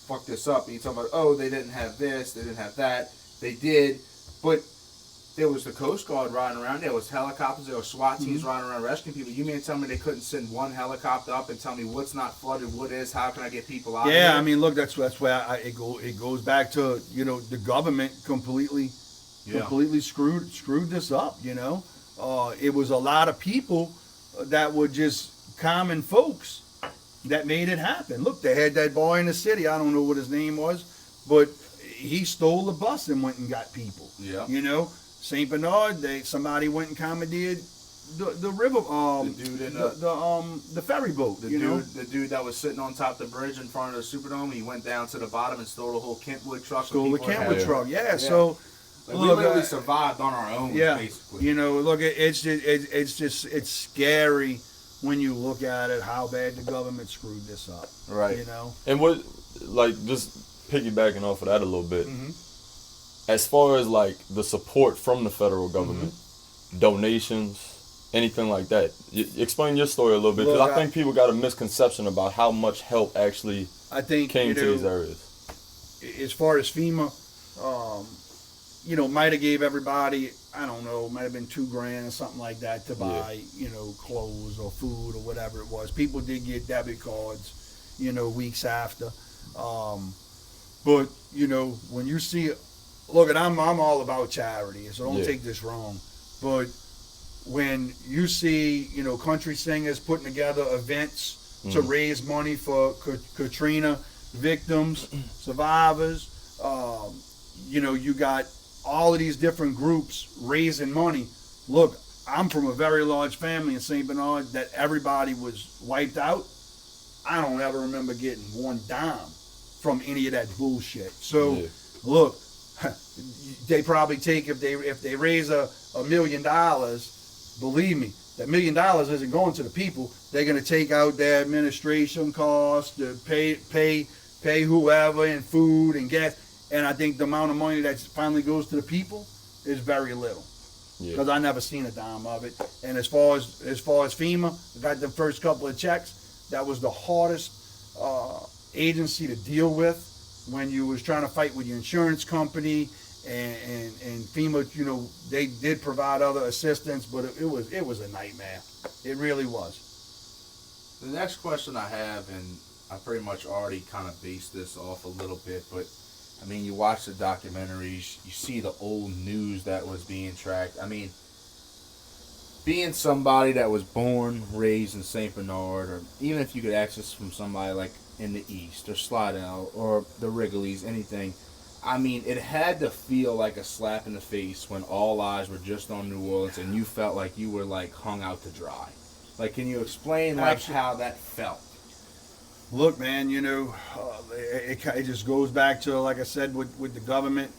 fucked this up. And you talk about they didn't have this, they didn't have that. They did, but there was the Coast Guard riding around. There was helicopters. There was SWAT teams riding around rescuing people. You mean to tell me they couldn't send one helicopter up and tell me what's not flooded, what is, how can I get people out? Yeah, I mean, look, that's where it goes back to the government completely screwed this up. It was a lot of people that were just common folks that made it happen. Look, they had that boy in the city. I don't know what his name was, but he stole the bus and went and got people. Yeah. St. Bernard, somebody went and commandeered the river, the dude in the ferry boat. The dude that was sitting on top of the bridge in front of the Superdome, he went down to the bottom and stole the whole Kentwood truck. Stole the Kentwood truck. Yeah. So we literally survived on our own. Yeah. Basically. Look, it's scary when you look at it how bad the government screwed this up. Right. And what, just piggybacking off of that a little bit. As far as the support from the federal government, donations, anything like that, explain your story a little bit, because I think people got a misconception about how much help actually came to these areas. As far as FEMA, might have gave everybody, I don't know, might have been $2,000 or something like that to buy, clothes or food or whatever it was. People did get debit cards, weeks after. But when you see. Look, and I'm all about charity, so don't take this wrong. But when you see, country singers putting together events to raise money for Katrina victims, survivors, you got all of these different groups raising money. Look, I'm from a very large family in St. Bernard that everybody was wiped out. I don't ever remember getting one dime from any of that bullshit. So, look. They probably take if they raise $1 million, believe me, that $1 million isn't going to the people. They're going to take out their administration costs, to pay whoever in food and gas, and I think the amount of money that finally goes to the people is very little. Because I never seen a dime of it. And as far as FEMA, I got the first couple of checks. That was the hardest agency to deal with. When you was trying to fight with your insurance company and FEMA, they did provide other assistance, but it was a nightmare. It really was. The next question I have, and I pretty much already kind of based this off a little bit, but I mean, you watch the documentaries, you see the old news that was being tracked. I mean, being somebody that was born, raised in St. Bernard, or even if you could access from somebody like in the East or Slidell or the Wrigley's, anything, I mean, it had to feel like a slap in the face when all eyes were just on New Orleans and you felt like you were hung out to dry. Can you explain how that felt? Look, man, it just goes back to, like I said, with the government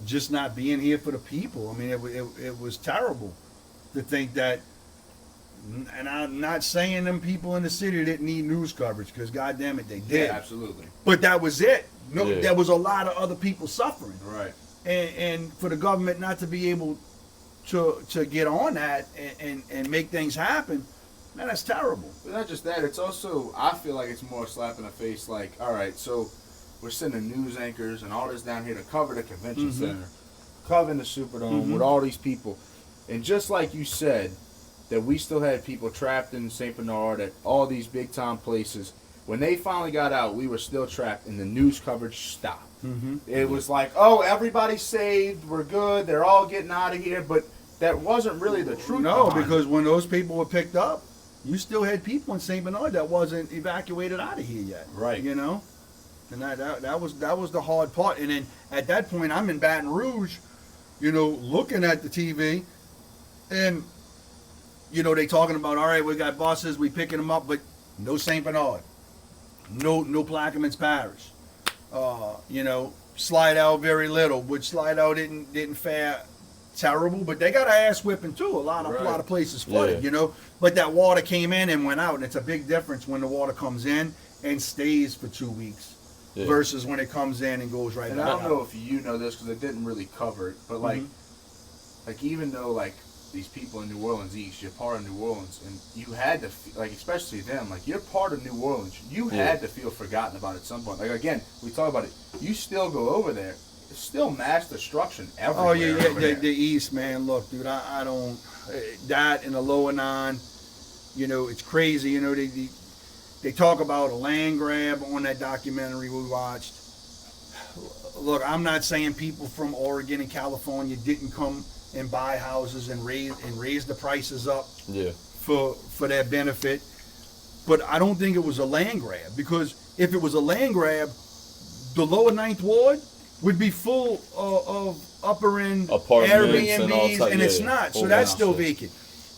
just not being here for the people. I mean, it was terrible to think that. And I'm not saying them people in the city didn't need news coverage, because goddamn it, they did. Yeah, absolutely. But that was it. There was a lot of other people suffering. Right. And for the government not to be able to get on that and make things happen, man, that's terrible. But not just that, it's also, I feel like it's more a slap in the face. All right, so we're sending news anchors and all this down here to cover the convention center, covering the Superdome with all these people. And just like you said, that we still had people trapped in St. Bernard at all these big time places. When they finally got out, we were still trapped, and the news coverage stopped. It was like, everybody's saved, we're good, they're all getting out of here, but that wasn't really the truth. No, because when those people were picked up, you still had people in St. Bernard that wasn't evacuated out of here yet. Right. And that was the hard part. And then at that point, I'm in Baton Rouge, looking at the TV, and they talking about, all right, we got buses, we picking them up, but no St. Bernard, no Plaquemines Parish. Slidell very little, which Slidell didn't fare terrible, but they got an ass whipping too. A lot of places flooded, you know. But that water came in and went out, and it's a big difference when the water comes in and stays for 2 weeks versus when it comes in and goes right and back I don't out. know if you know this because it didn't really cover it, but like even though like these people in New Orleans East, you're part of New Orleans, and you had to like, especially them, like you're part of New Orleans. You had to feel forgotten about at some point. Like again, we talk about it. You still go over there. It's still mass destruction everywhere. Oh yeah, over there. the East, man. Look, dude, I don't that in the lower 9. You know, it's crazy. You know, they talk about a land grab on that documentary we watched. Look, I'm not saying people from Oregon and California didn't come and buy houses and raise the prices up for their benefit, but I don't think it was a land grab, because if it was a land grab, the lower 9th Ward would be full of upper end Airbnbs, and it's not. So that's still vacant.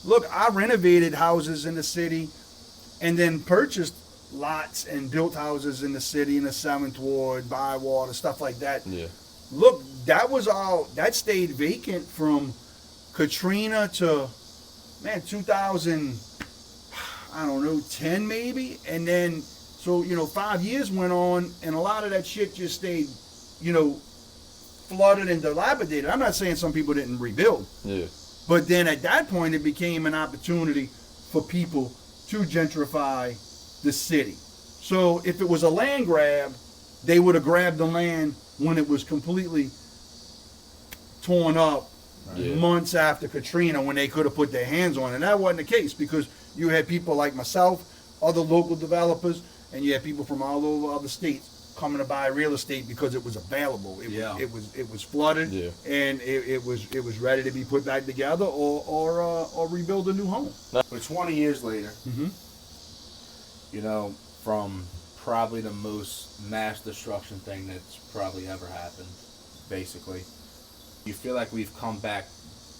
Look, I renovated houses in the city and then purchased lots and built houses in the city in the 7th Ward, Bywater, stuff like that. Yeah. Look, that stayed vacant from Katrina to 2010 maybe, and then so 5 years went on, and a lot of that shit just stayed flooded and dilapidated. I'm not saying some people didn't rebuild, but then at that point it became an opportunity for people to gentrify the city. So if it was a land grab, they would have grabbed the land when it was completely torn up months after Katrina, when they could have put their hands on it. And that wasn't the case, because you had people like myself, other local developers, and you had people from all over other states coming to buy real estate because it was available. It was flooded, and it was ready to be put back together or rebuild a new home. But 20 years later, from probably the most mass destruction thing that's probably ever happened, basically. You feel like we've come back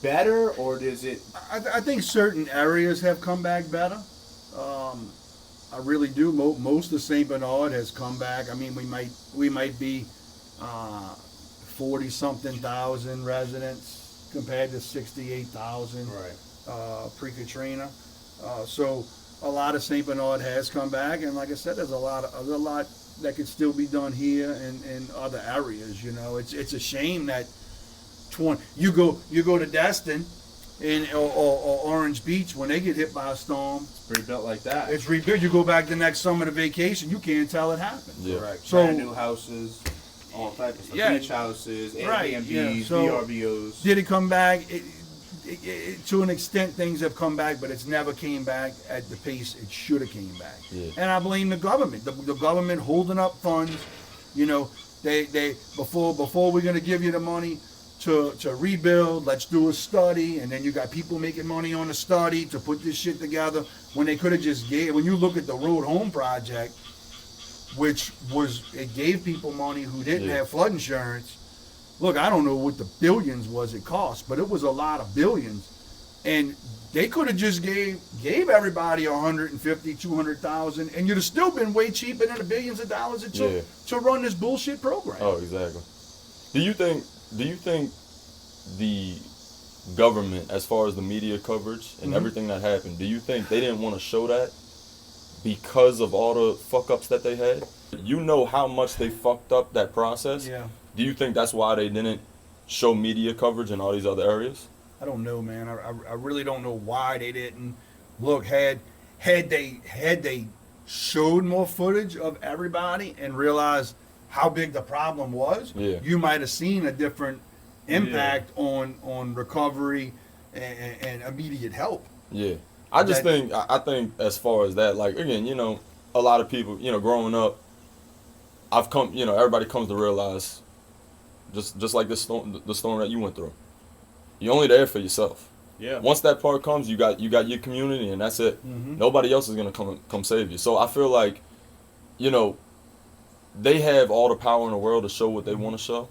better, or is it? I think certain areas have come back better. I really do. Most of St. Bernard has come back. I mean, we might be 40-something thousand residents compared to 68,000 pre-Katrina. So a lot of St. Bernard has come back, and like I said, there's a lot that could still be done here and in other areas. It's a shame that you go to Destin or Orange Beach when they get hit by a storm. It's rebuilt like that. It's rebuilt. You go back the next summer to vacation, you can't tell it happened. Correct. So brand new houses, all types of stuff. Beach houses, Airbnbs, VRBOs. Did it come back? To an extent, things have come back, but it's never came back at the pace it should have came back. And I blame the government. The government holding up funds. They before we're gonna give you the money to rebuild, let's do a study, and then you got people making money on the study to put this shit together, when they could have just when you look at the Road Home Project, which it gave people money who didn't have flood insurance. Look, I don't know what the billions was it cost, but it was a lot of billions, and they could have just gave everybody 150, 200,000, and you'd have still been way cheaper than the billions of dollars it took to run this bullshit program. Oh, exactly. Do you think the government, as far as the media coverage and everything that happened, do you think they didn't want to show that because of all the fuck ups that they had? You know how much they fucked up that process? Yeah. Do you think that's why they didn't show media coverage in all these other areas? I don't know, man. I really don't know why they didn't. Look, had they showed more footage of everybody and realized how big the problem was, you might have seen a different impact on recovery and immediate help. Yeah. I think as far as that, like, again, a lot of people, growing up, everybody comes to realize, just like the storm that you went through, you're only there for yourself. Yeah. Once that part comes, you got your community, and that's it. Nobody else is gonna come save you. So I feel like, they have all the power in the world to show what they want to show.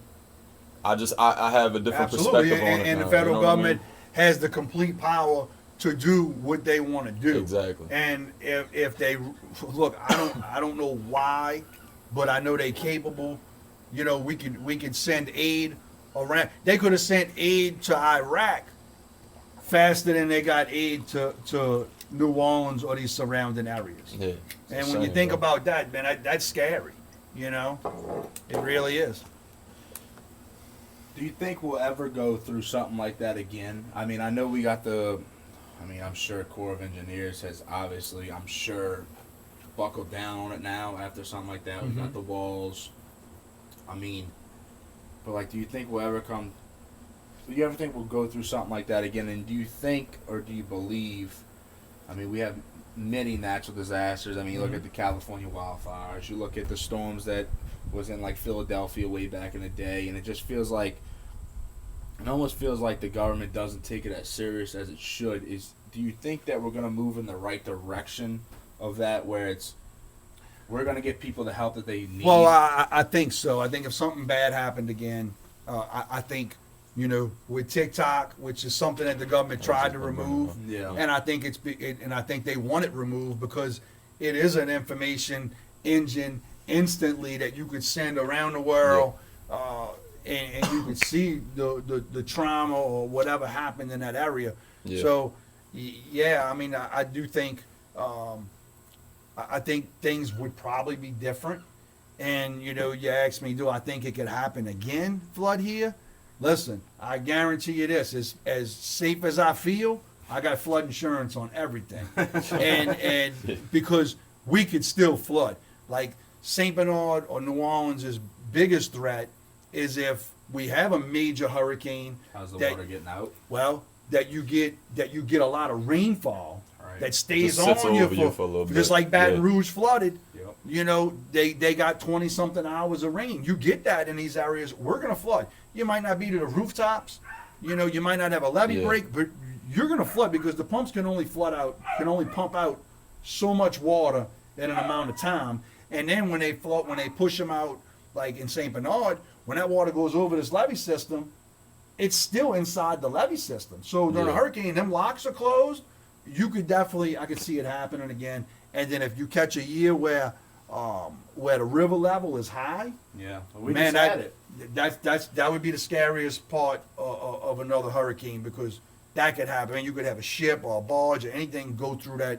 I have a different perspective on it. And the federal government has the complete power to do what they want to do. Exactly. And if they look, I don't know why, but I know they're capable. We can send aid around. They could have sent aid to Iraq faster than they got aid to New Orleans or these surrounding areas. Yeah. And when you think about that, man, that's scary. You know, it really is. Do you think we'll ever go through something like that again? I mean, I know we got I'm sure Corps of Engineers has obviously, I'm sure, buckled down on it now after something like that. We got the walls. I mean, but like, do you think we'll ever do you ever think we'll go through something like that again? And do you think, or do you believe, I mean, we have many natural disasters. I mean, you look at the California wildfires, you look at the storms that was in like Philadelphia way back in the day, and it just feels like, it almost feels like the government doesn't take it as serious as it should. Do you think that we're going to move in the right direction of that, where we're going to get people the help that they need? Well, I think so. I think if something bad happened again, I think, you know, with TikTok, which is something that the government tried to remove, and I think and I think they want it removed because it is an information engine instantly that you could send around the world, and you could see the trauma or whatever happened in that area. Yeah. So, yeah, I mean, I do think, I think things would probably be different. And, you know, you asked me, do I think it could happen again, flood here? Listen, I guarantee you this, as safe as I feel, I got flood insurance on everything. and because we could still flood. Like St. Bernard or New Orleans' biggest threat is if we have a major hurricane. How's the water getting out? Well, that you get a lot of rainfall that stays just on you for a little bit. Just like Baton Rouge flooded. Yep. You know, they got 20-something hours of rain. You get that in these areas. We're going to flood. You might not be to the rooftops. You know, you might not have a levee break, but you're going to flood because the pumps can only pump out so much water in an amount of time. And then when they push them out, like in St. Bernard, when that water goes over this levee system, it's still inside the levee system. So during a hurricane, them locks are closed. I could see it happening again. And then if you catch a year where the river level is high, that would be the scariest part of another hurricane, because that could happen. And you could have a ship or a barge or anything go through that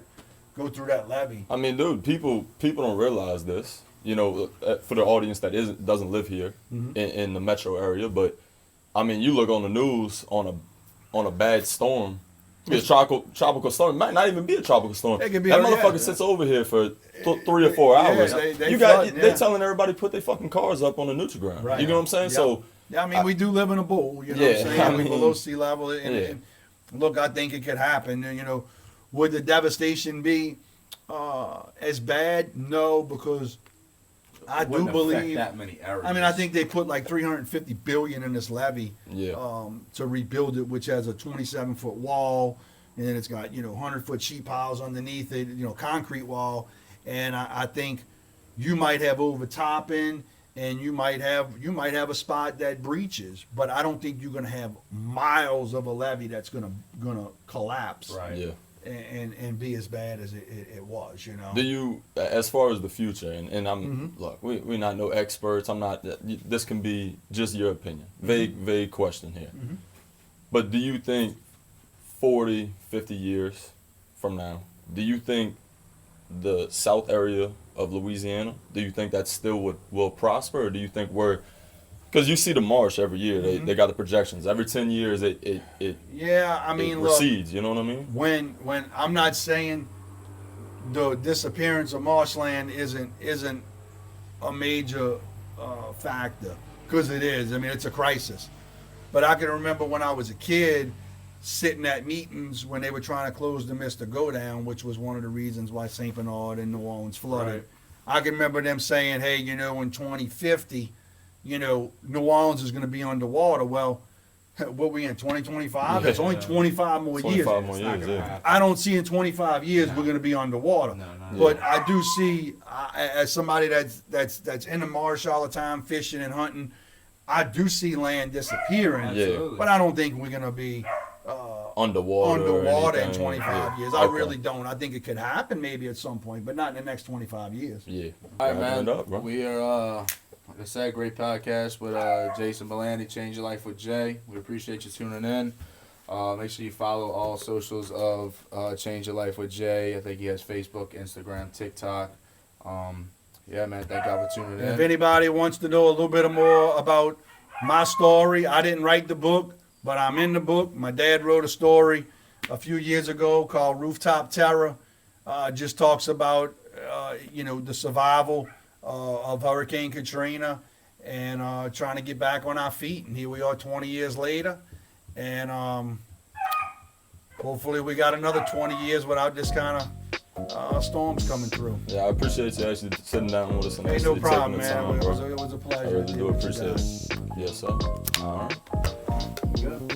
levee. I mean, dude, people don't realize this. You know, for the audience that doesn't live here in the metro area, but I mean, you look on the news on a bad storm. Be a tropical storm. It might not even be a tropical storm. That motherfucker sits over here for 3 or 4 hours. They telling everybody put their fucking cars up on the neutral ground. Right. You know what I'm saying? Yep. So yeah, I mean, we do live in a bowl. You know what I'm saying? I mean, below sea level. And look, I think it could happen. You know, would the devastation be as bad? No, because I do believe that many areas. I mean, I think they put like $350 billion in this levee to rebuild it, which has a 27-foot wall, and then it's got 100-foot sheet piles underneath it, concrete wall, and I think you might have overtopping, and you might have a spot that breaches, but I don't think you're going to have miles of a levee that's going to collapse. Right. Yeah. And be as bad as it was, Do you, as far as the future, and I'm look, we're not no experts. I'm not. This can be just your opinion. Vague question here. But do you think 40, 50 years from now, do you think the South area of Louisiana, do you think that still will prosper, or do you think because you see the marsh every year, they got the projections. Every 10 years, it recedes. You know what I mean? When I'm not saying the disappearance of marshland isn't a major factor, because it is. I mean, it's a crisis. But I can remember when I was a kid, sitting at meetings when they were trying to close the Mr. Go Down, which was one of the reasons why St. Bernard and New Orleans flooded. Right. I can remember them saying, hey, in 2050, New Orleans is going to be underwater. Well, what we in 2025? It's only 25 more years. 25 more years. I don't see in 25 years we're going to be underwater. But I do see, as somebody that's in the marsh all the time, fishing and hunting, I do see land disappearing. Yeah. But I don't think we're going to be underwater in 25 years. I really don't. I think it could happen maybe at some point, but not in the next 25 years. Yeah. All right, man. We are. like I said, great podcast with Jason Belandi, Change Your Life with Jay. We appreciate you tuning in. Make sure you follow all socials of Change Your Life with Jay. I think he has Facebook, Instagram, TikTok. Yeah, man, thank God for tuning in. If anybody wants to know a little bit more about my story, I didn't write the book, but I'm in the book. My dad wrote a story a few years ago called Rooftop Terror. Just talks about, the survival of Hurricane Katrina and trying to get back on our feet. And here we are 20 years later. And hopefully we got another 20 years without this kind of storms coming through. Yeah, I appreciate you actually sitting down with us and Ain't actually no problem, taking the man. time, bro. It was a pleasure. I really do appreciate it. Yes, sir. All right. Good.